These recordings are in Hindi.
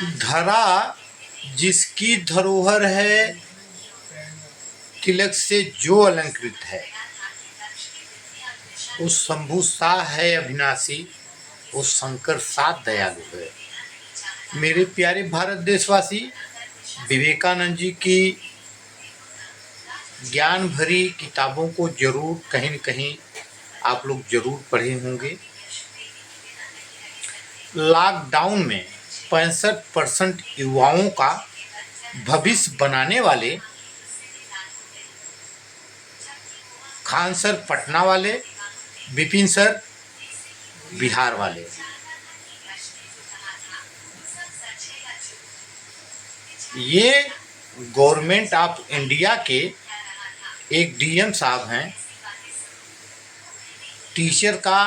धरा जिसकी धरोहर है, तिलक से जो अलंकृत है, उस शंभु शाह है अविनाशी, उस शंकर साथ दयालु है। मेरे प्यारे भारत देशवासी, विवेकानंद जी की ज्ञान भरी किताबों को जरूर कहीं न कहीं आप लोग जरूर पढ़े होंगे। लॉकडाउन में 65% युवाओं का भविष्य बनाने वाले खान सर पटना वाले, विपिन सर बिहार वाले, ये गवर्नमेंट ऑफ इंडिया के एक डीएम साहब हैं, टीचर का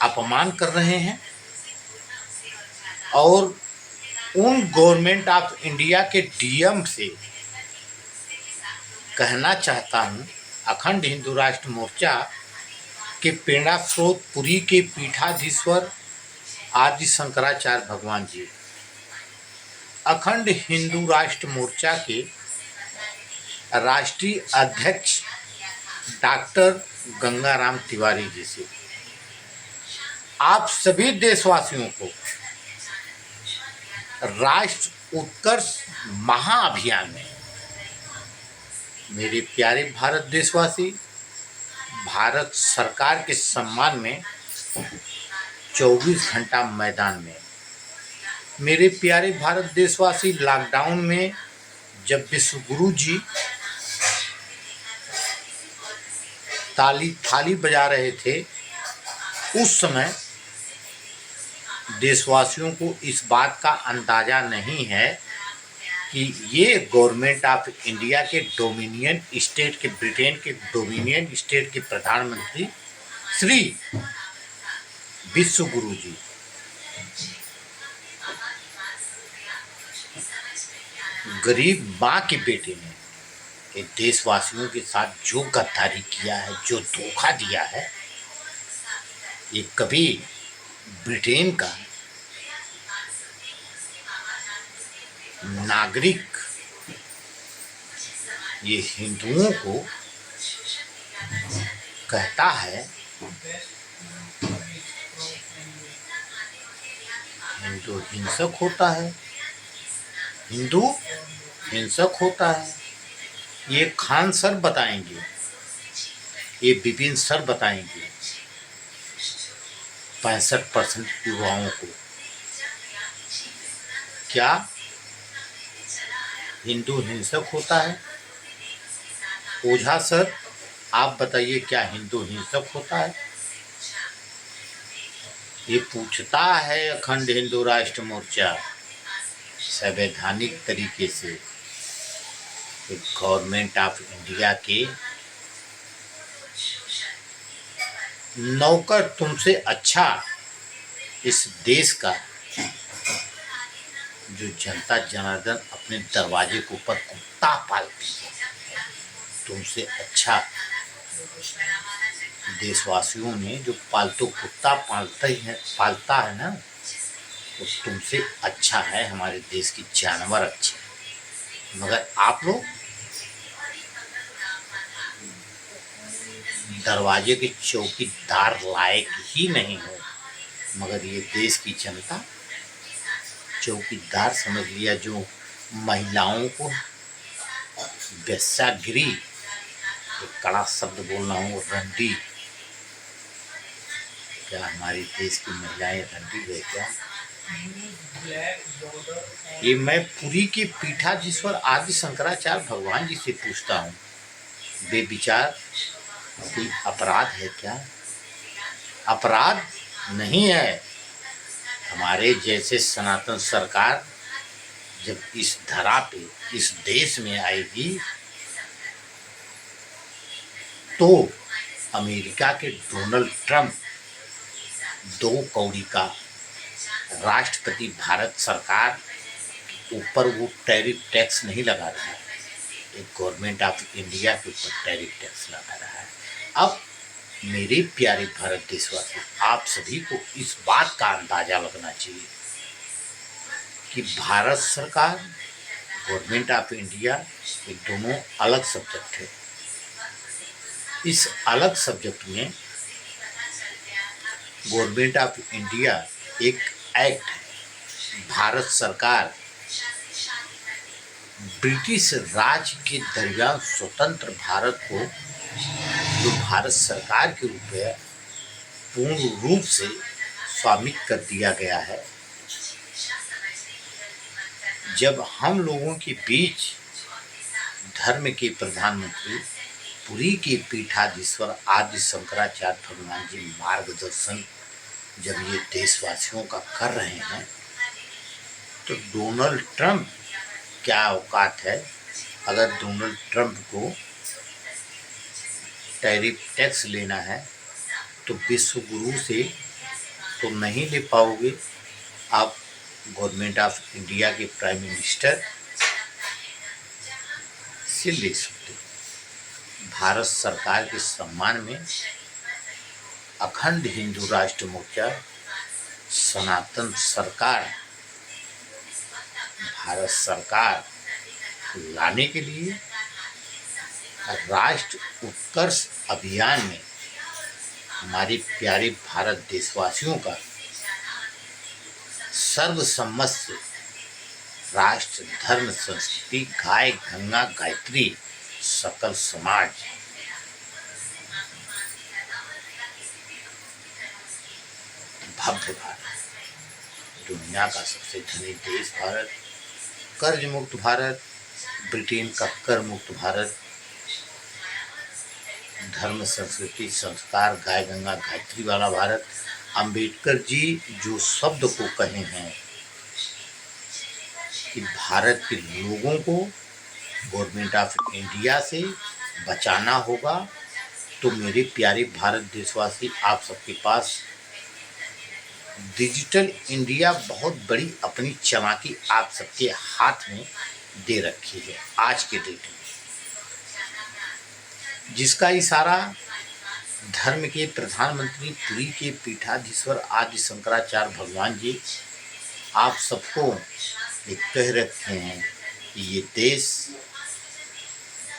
अपमान कर रहे हैं और उन गवर्नमेंट ऑफ इंडिया के डीएम से कहना चाहता हूँ, अखंड हिंदू राष्ट्र मोर्चा के प्रेरणा स्रोत पुरी के पीठाधीश्वर आदि शंकराचार्य भगवान जी, अखंड हिंदू राष्ट्र मोर्चा के राष्ट्रीय अध्यक्ष डॉक्टर गंगाराम तिवारी जी से आप सभी देशवासियों को राष्ट्र उत्कर्ष महाअभियान में, मेरे प्यारे भारत देशवासी, भारत सरकार के सम्मान में 24 घंटा मैदान में, मेरे प्यारे भारत देशवासी, लॉकडाउन में जब विश्वगुरु जी थाली बजा रहे थे, उस समय देशवासियों को इस बात का अंदाजा नहीं है कि ये गवर्नमेंट ऑफ इंडिया के डोमिनियन स्टेट के, ब्रिटेन के डोमिनियन स्टेट के प्रधानमंत्री श्री विश्वगुरु जी गरीब माँ के बेटे ने ये देशवासियों के साथ जो गद्दारी किया है, जो धोखा दिया है, ये कभी ब्रिटेन का नागरिक ये हिंदुओं को कहता है हिंदू हिंसक होता है, हिंदू हिंसक होता है, ये खान सर बताएंगे, ये विपिन सर बताएंगे 65% युवाओं को क्या हिंदू हिंसक होता है। ओझा सर आप बताइए, क्या हिंदू हिंसक होता है? ये पूछता है अखंड हिंदू राष्ट्र मोर्चा संवैधानिक तरीके से, गवर्नमेंट ऑफ इंडिया के नौकर तुमसे अच्छा इस देश का जो जनता जनार्दन अपने दरवाजे के ऊपर कुत्ता पालती है, तुमसे अच्छा देशवासियों ने जो पालतू कुत्ता पालता है ना, तो तुमसे अच्छा है हमारे देश की जानवर अच्छे। मगर आप लोग दरवाजे के चौकीदार लायक ही नहीं हो, मगर ये देश की जनता चौकीदार समझ लिया, जो महिलाओं को वेश्यागिरी, एक कड़ा शब्द बोल रहा हूँ, रंडी, क्या हमारे देश की महिलाएं रंडी है क्या? ये मैं पुरी के पीठाधीश्वर आदि शंकराचार्य भगवान जी से पूछता हूँ, बेविचार कोई अपराध है क्या? अपराध नहीं है। हमारे जैसे सनातन सरकार जब इस धरा पे, इस देश में आएगी, तो अमेरिका के डोनाल्ड ट्रंप 2 कौड़ी का राष्ट्रपति भारत सरकार ऊपर वो टैरिफ टैक्स नहीं लगा रहा है, एक गवर्नमेंट ऑफ इंडिया के ऊपर टैरिफ टैक्स लगा रहा है। अब मेरे प्यारे भारत देशवासी, आप सभी को इस बात का अंदाजा लगना चाहिए कि भारत सरकार, गवर्नमेंट ऑफ इंडिया, ये दोनों अलग सब्जेक्ट है। इस अलग सब्जेक्ट में गवर्नमेंट ऑफ इंडिया एक एक्ट है। भारत सरकार ब्रिटिश राज के दरमियान स्वतंत्र भारत को जो भारत सरकार के रूप में पूर्ण रूप से स्वामित्व कर दिया गया है। जब हम लोगों के बीच धर्म के प्रधानमंत्री पुरी के पीठाधीश्वर आदि शंकराचार्य भगवान जी मार्गदर्शन जब ये देशवासियों का कर रहे हैं, तो डोनाल्ड ट्रंप क्या औकात है। अगर डोनाल्ड ट्रंप को टैरिफ टैक्स लेना है तो विश्व गुरु से तो नहीं ले पाओगे, आप गवर्नमेंट ऑफ इंडिया के प्राइम मिनिस्टर से ले सकते हो। भारत सरकार के सम्मान में अखंड हिंदू राष्ट्र मोर्चा सनातन सरकार भारत सरकार लाने के लिए राष्ट्र उत्कर्ष अभियान में हमारे प्यारे भारत देशवासियों का सर्वसम्मत से राष्ट्र, धर्म, संस्कृति, गाय, गंगा, गायत्री, सकल समाज भव्य भारत, दुनिया का सबसे धनी देश भारत, कर्ज मुक्त भारत, ब्रिटेन का कर मुक्त भारत, धर्म, संस्कृति, संस्कार, गाय, गंगा, गायत्री वाला भारत। अंबेडकर जी जो शब्द को कहे हैं कि भारत के लोगों को गवर्नमेंट ऑफ इंडिया से बचाना होगा, तो मेरे प्यारे भारत देशवासी, आप सबके पास डिजिटल इंडिया बहुत बड़ी अपनी चालाकी आप सबके हाथ में दे रखी है आज के डेट में, जिसका इशारा धर्म के प्रधानमंत्री पुरी के पीठाधीश्वर आदि शंकराचार्य भगवान जी आप सबको ये कह रखे हैं कि ये देश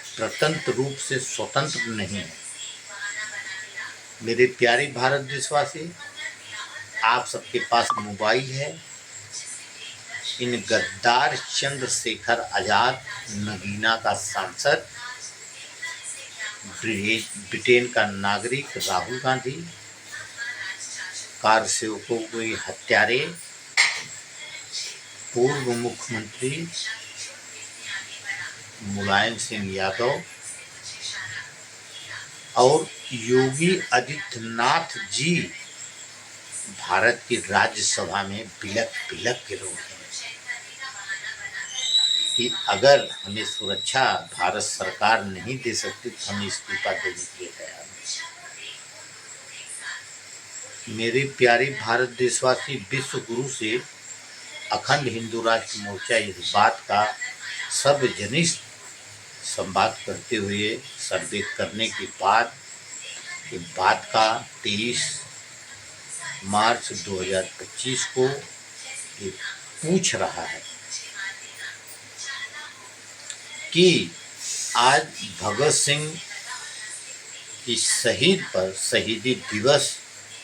स्वतंत्र रूप से स्वतंत्र नहीं है। मेरे प्यारे भारत देशवासी, आप सबके पास मोबाइल है। इन गद्दार चंद्रशेखर आजाद, नगीना का सांसद, ब्रिटेन का नागरिक राहुल गांधी, कार सेवकों के हत्यारे, पूर्व मुख्यमंत्री मुलायम सिंह यादव और योगी आदित्यनाथ जी भारत की राज्यसभा में बिलक बिलक के रोए हैं कि अगर हमें सुरक्षा भारत सरकार नहीं दे सकती तो हम इस्तीफा देने के लिए तैयार हैं। मेरे प्यारे भारत देशवासी, विश्व गुरु से अखंड हिंदू राष्ट्र मोर्चा इस बात का सार्वजनिक संवाद करते हुए सर्वे करने के बाद कि बात का 23 मार्च 2025 को ये पूछ रहा है कि आज भगत सिंह की शहीद पर शहीदी दिवस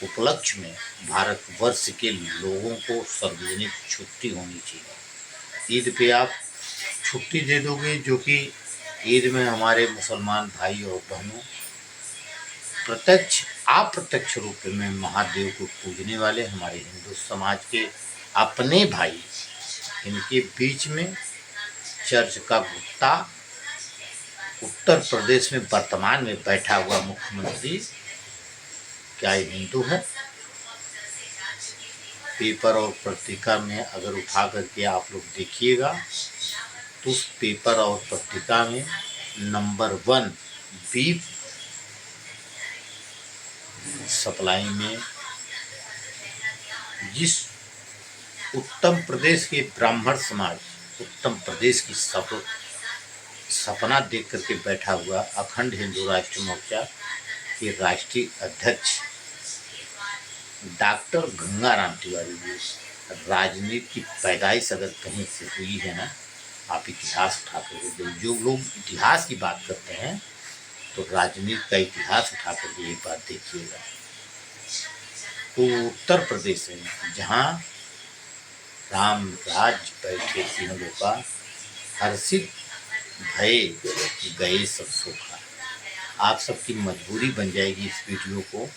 उपलक्ष्य में भारतवर्ष के लोगों को सार्वजनिक छुट्टी होनी चाहिए। ईद पे आप छुट्टी दे दोगे, जो कि ईद में हमारे मुसलमान भाई और बहनों प्रत्यक्ष अप्रत्यक्ष रूप में महादेव को पूजने वाले हमारे हिंदू समाज के अपने भाई, इनके बीच में चर्च का गुप्ता, उत्तर प्रदेश में वर्तमान में बैठा हुआ मुख्यमंत्री क्या ये हिंदू है? पेपर और पत्रिका में अगर उठा करके आप लोग देखिएगा तो उस पेपर और पत्रिका में नंबर 1 बीफ सप्लाई में जिस उत्तर प्रदेश के ब्राह्मण समाज, उत्तर प्रदेश की सपना देख करके बैठा हुआ अखंड हिंदू राष्ट्र मोर्चा के राष्ट्रीय अध्यक्ष डॉक्टर गंगाराम तिवारी जी राजनीति की पैदाइश अगर कहीं से हुई है ना, आप इतिहास उठा कर जो लोग इतिहास की बात करते हैं तो राजनीति का इतिहास उठा कर एक बार देखिएगा। तो उत्तर प्रदेश है जहाँ राम राज्य बैठे सिंहों का, हर्षित भय गए सब सोखा। आप सबकी मजबूरी बन जाएगी इस वीडियो को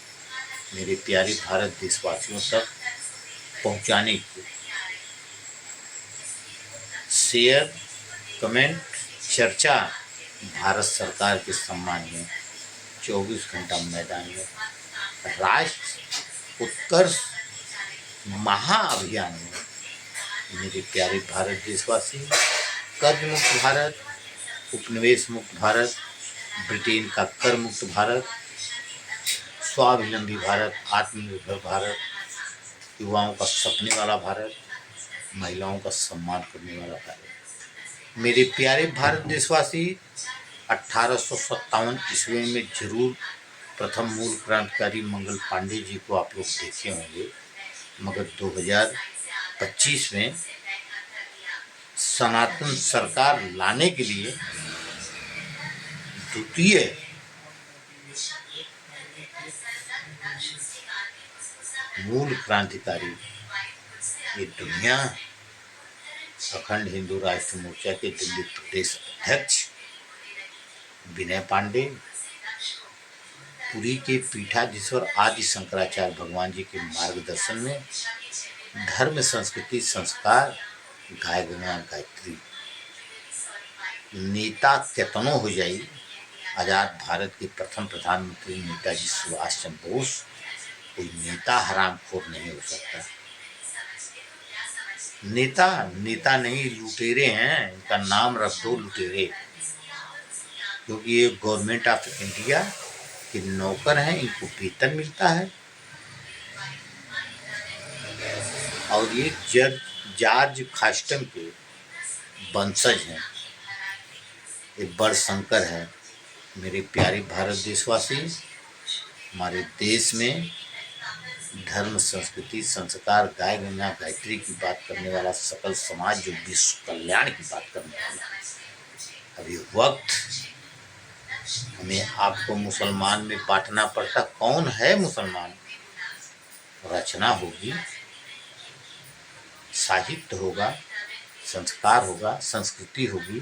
मेरे प्यारे भारत देशवासियों तक पहुंचाने की। शेयर, कमेंट, चर्चा भारत सरकार के सम्मान में 24 घंटा मैदान में राष्ट्र उत्कर्ष महाअभियान में मेरे प्यारे भारत देशवासी, कर्ज मुक्त भारत, उपनिवेश मुक्त भारत, ब्रिटेन का कर मुक्त भारत, स्वावलंबी भारत, आत्मनिर्भर भारत, युवाओं का सपने वाला भारत, महिलाओं का सम्मान करने वाला भारत। मेरे प्यारे भारत देशवासी, 1857 ईस्वी में जरूर प्रथम मूल क्रांतिकारी मंगल पांडे जी को आप लोग देखे होंगे, मगर 2025 में सनातन सरकार लाने के लिए द्वितीय मूल क्रांतिकारी ये दुनिया अखंड हिंदू राष्ट्र मोर्चा के दिल्ली प्रदेश अध्यक्ष विनय पांडे, पुरी के पीठाधीश्वर आदि शंकराचार्य भगवान जी के मार्गदर्शन में धर्म, संस्कृति, संस्कार, गाय गंगा गायत्री, नेता केतनो हो जाई, आजाद भारत के प्रथम प्रधानमंत्री नेताजी सुभाष चंद्र बोस, कोई नेता हरामखोर नहीं हो सकता। नेता नहीं, लुटेरे हैं, इनका नाम रख दो लुटेरे, क्योंकि ये गवर्नमेंट ऑफ इंडिया के नौकर हैं, इनको वेतन मिलता है। और ये जॉर्ज खास्टन के वंशज हैं, ये बड़ शंकर है। मेरे प्यारे भारत देशवासी, हमारे देश में धर्म, संस्कृति, संस्कार, गाय गंगा गायत्री की बात करने वाला सकल समाज जो विश्व कल्याण की बात करने वाला है, अभी वक्त हमें आपको मुसलमान में बांटना पड़ता। कौन है मुसलमान? रचना होगी, साहित्य होगा, संस्कार होगा, संस्कृति होगी,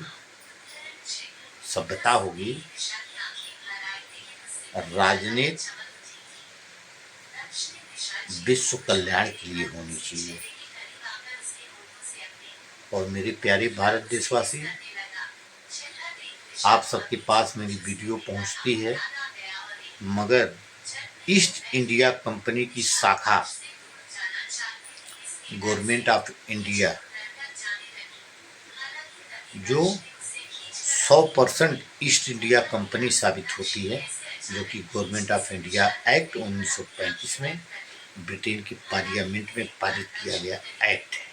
सभ्यता होगी, राजनीति विश्व कल्याण के लिए होनी चाहिए। और मेरे प्यारे भारत देशवासी, आप सबके पास मेरी वीडियो पहुंचती है, मगर ईस्ट इंडिया कंपनी की शाखा गवर्नमेंट ऑफ इंडिया जो 100% ईस्ट इंडिया कंपनी साबित होती है, जो कि गवर्नमेंट ऑफ इंडिया एक्ट 1935 में ब्रिटेन की पार्लियामेंट में पारित किया गया एक्ट है।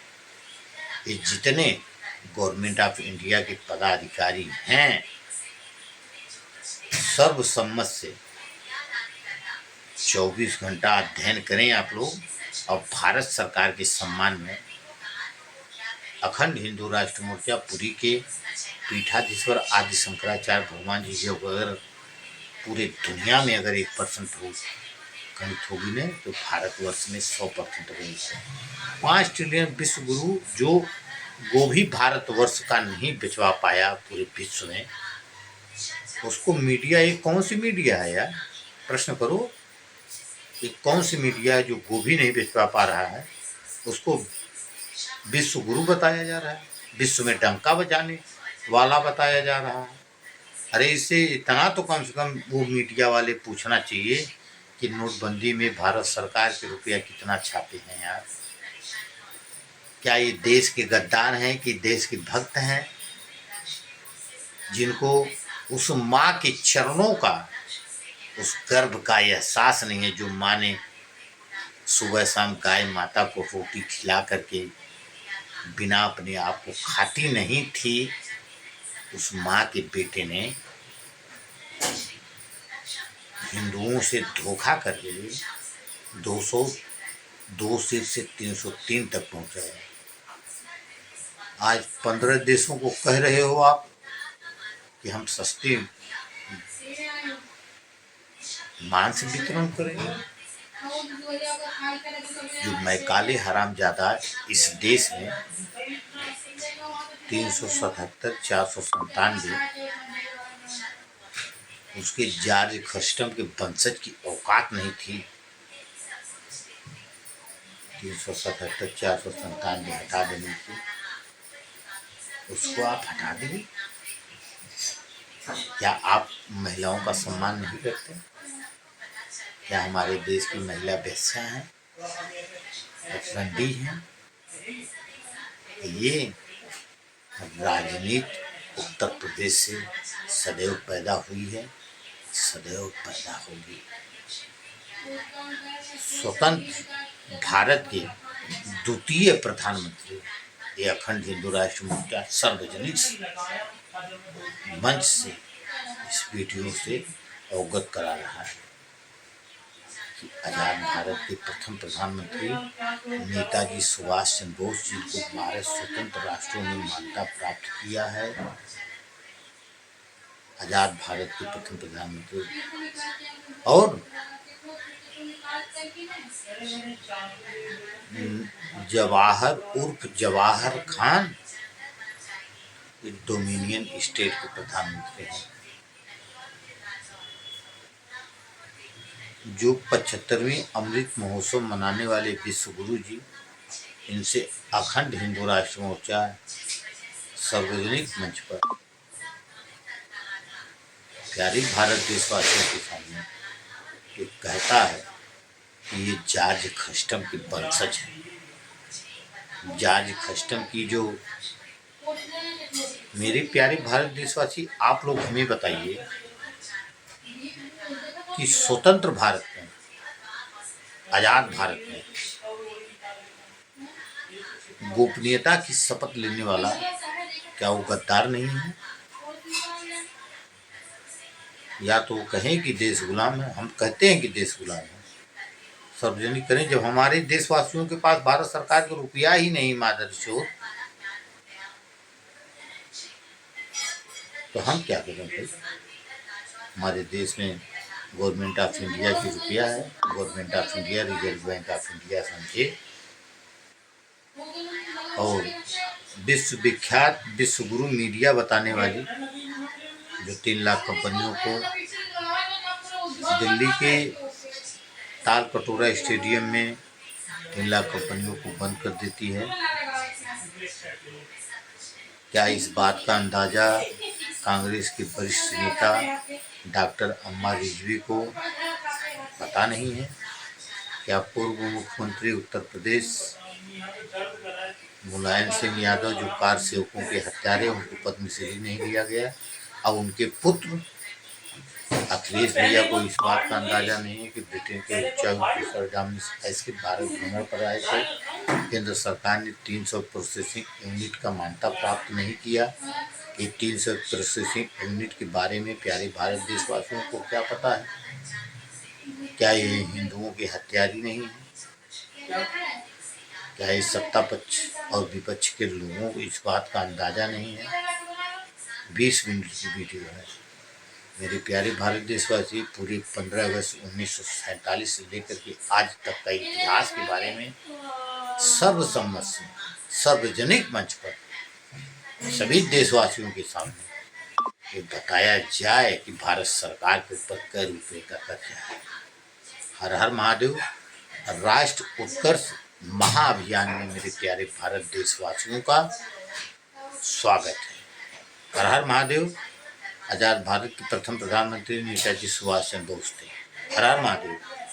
ये जितने गवर्नमेंट ऑफ इंडिया के पदाधिकारी हैं, सर्वसम्मत से 24 घंटा अध्ययन करें आप लोग, और भारत सरकार के सम्मान में अखंड हिंदू राष्ट्र मोर्चा पुरी के पीठाधीश्वर आदि शंकराचार्य भगवान जी जो अगर पूरे दुनिया में अगर 1% हो गणित होगी ने, तो भारतवर्ष में 100% गणित है। 5 ट्रिलियन विश्व गुरु जो गोभी भारतवर्ष का नहीं बिचवा पाया पूरे विश्व में, उसको मीडिया, ये कौन सी मीडिया है यार? प्रश्न करो, ये कौन सी मीडिया है जो गोभी नहीं बिचवा पा रहा है, उसको विश्व गुरु बताया जा रहा है, विश्व में डंका बजाने वाला बताया जा रहा है। अरे इससे इतना तो कम से कम वो मीडिया वाले पूछना चाहिए कि नोटबंदी में भारत सरकार के रुपया कितना छापे हैं यार। क्या ये देश के गद्दार हैं कि देश के भक्त हैं, जिनको उस माँ के चरणों का, उस गर्भ का एहसास नहीं है, जो माँ ने सुबह शाम गाय माता को रोटी खिला करके बिना अपने आप को खाती नहीं थी, उस माँ के बेटे ने हिंदुओं से धोखा करके 200 2 सीट से 303 तक पहुंचा है। आज 15 देशों को कह रहे हो आप कि हम सस्ती मांस वितरण करेंगे। जो मैकाले हरामजादा इस देश में 377 497 उसके जॉर्ज खस्टम के वंशज की औकात नहीं थी। 377 497 हटा देने की, उसको आप हटा देंगे। क्या आप महिलाओं का सम्मान नहीं करते? क्या हमारे देश की महिला बेस्या हैं, रंडी हैं? ये राजनीति उत्तर प्रदेश से सदैव पैदा हुई है, सदैव पैदा होगी। स्वतंत्र भारत के द्वितीय प्रधानमंत्री ये अखंड हिंदू राष्ट्र मोर्चा सार्वजनिक मंच से इस वीडियो से अवगत करा रहा है कि आजाद भारत के प्रथम प्रधानमंत्री नेताजी सुभाष चंद्र बोस जी को 12 स्वतंत्र राष्ट्रों में मान्यता प्राप्त किया है। आजाद भारत के प्रथम प्रधानमंत्री और जवाहर उर्फ जवाहर खान डोमिनियन स्टेट के प्रधानमंत्री हैं। जो 75वीं अमृत महोत्सव मनाने वाले विश्व गुरु जी, इनसे अखंड हिंदू राष्ट्र मोर्चा सार्वजनिक मंच पर प्यारी भारत देशवासियों के सामने ये कहता है कि ये जॉर्ज खस्टम की वंशज है। जॉर्ज खस्टम की जो मेरे प्यारे भारत देशवासी, आप लोग हमें बताइए कि स्वतंत्र भारत में, आजाद भारत में गोपनीयता की शपथ लेने वाला क्या वो गद्दार नहीं है? या तो वो कहें कि देश गुलाम है। हम कहते हैं कि देश गुलाम है, सार्वजनिक करें। जब हमारे देशवासियों के पास भारत सरकार का रुपया ही नहीं मादर चोर, तो हम क्या करें भाई? हमारे देश में गवर्नमेंट ऑफ इंडिया की रुपया है, government of India, reserve bank of India समझे, और विश्व विख्यात विश्व गुरु मीडिया बताने वाली जो 3 लाख कंपनियों को दिल्ली के ताल कटोरा स्टेडियम में 3 लाख कंपनियों को बंद कर देती है। क्या इस बात का अंदाजा कांग्रेस के वरिष्ठ नेता डॉक्टर अम्मा रिजवी को पता नहीं है? क्या पूर्व मुख्यमंत्री उत्तर प्रदेश मुलायम सिंह यादव, जो कार सेवकों के हत्यारे, उनको पद्मश्री नहीं दिया गया? अब उनके पुत्र अखिलेश भैया को इस बात का अंदाजा नहीं है कि ब्रिटेन के उच्चायुक्त सर डोमिनिक के भारत भ्रमण पर आए थे। केंद्र सरकार ने 300 प्रोसेसिंग यूनिट का मान्यता प्राप्त नहीं किया। ये 300 प्रोसेसिंग यूनिट के बारे में प्यारे भारत देशवासियों को क्या पता है? क्या ये हिंदुओं के हत्यारी नहीं है? क्या ये सत्ता पक्ष और विपक्ष के लोगों को इस बात का अंदाजा नहीं है? 20 मिनट की वीडियो है मेरे प्यारे भारत देशवासी। पूरी 15 अगस्त 1947 से लेकर के आज तक का इतिहास के बारे में सर्वसम्मत से सार्वजनिक मंच पर सभी देशवासियों के सामने ये बताया जाए कि भारत सरकार के ऊपर कई रुपये का कर्जा है। हर हर महादेव। राष्ट्र उत्कर्ष महाअभियान में मेरे प्यारे भारत देशवासियों का स्वागत है। हर हर महादेव। आजाद भारत के प्रथम प्रधानमंत्री नेताजी सुभाष चंद्र बोस थे। हर हर महादेव।